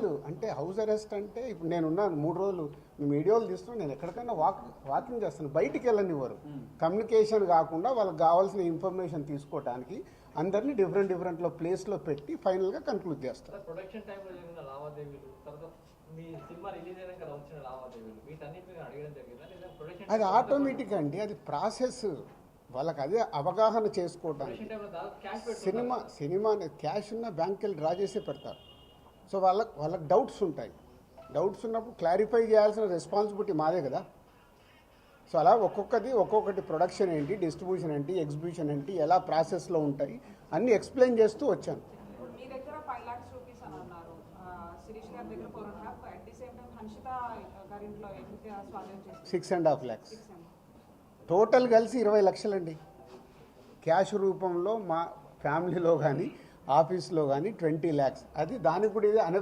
కాదు అంటే house arrest అంటే ఇప్పుడు నేనున్నాను 3 రోజులు మీ వీడియోలు తీస్తున్నాను, నేను ఎక్కడికైనా వాకింగ్ చేస్తాను, బయటికి వెళ్ళనివ్వరు. కమ్యూనికేషన్ కాకుండా వాళ్ళకి కావాల్సిన ఇన్ఫర్మేషన్ తీసుకోవడానికి అందరినీ డిఫరెంట్లో ప్లేస్లో పెట్టి ఫైనల్గా కన్క్లూడ్ చేస్తారు. ప్రొడక్షన్ టైంలో జరిగిన లావాదేవీలు, తర్వాత మీ సినిమా రిలీజ్ అయినాక వచ్చిన లావాదేవీలు వీటన్నిటిని మీరు అడగడం జరిగిందా లేదా ప్రొడక్షన్ అది ఆటోమేటిక్ అండి, అది ప్రాసెస్, వాళ్ళకి అదే అవగాహన చేసుకోవడానికి. సినిమా క్యాష్ ఉన్న బ్యాంక్కి వెళ్ళి డ్రా చేసే పెడతారు. సో వాళ్ళకి డౌట్స్ ఉంటాయి. డౌట్స్ ఉన్నప్పుడు క్లారిఫై చేయాల్సిన రెస్పాన్సిబిలిటీ మాదే కదా. సో అలా ఒక్కొక్కటి ప్రొడక్షన్ ఏంటి, డిస్ట్రిబ్యూషన్ ఏంటి, ఎగ్జిబిషన్ ఏంటి, ఎలా ప్రాసెస్లో ఉంటాయి అన్నీ ఎక్స్ప్లెయిన్ చేస్తూ వచ్చాను. ఇప్పుడు మీ దగ్గర 5 lakhs రూపీస్ అని అన్నారు, శిరీష్ గారి దగ్గర 4.5, at the same time Hanshitha గారింట్లో ఎంత స్వాధీనం చేస్తారు? 6.5 lakhs టోటల్ కలిసి 20 లక్షలండి. క్యాష్ రూపంలో మా ఫ్యామిలీలో కానీ ఆఫీస్లో కానీ 20 lakhs. అది దానికి కూడా ఇది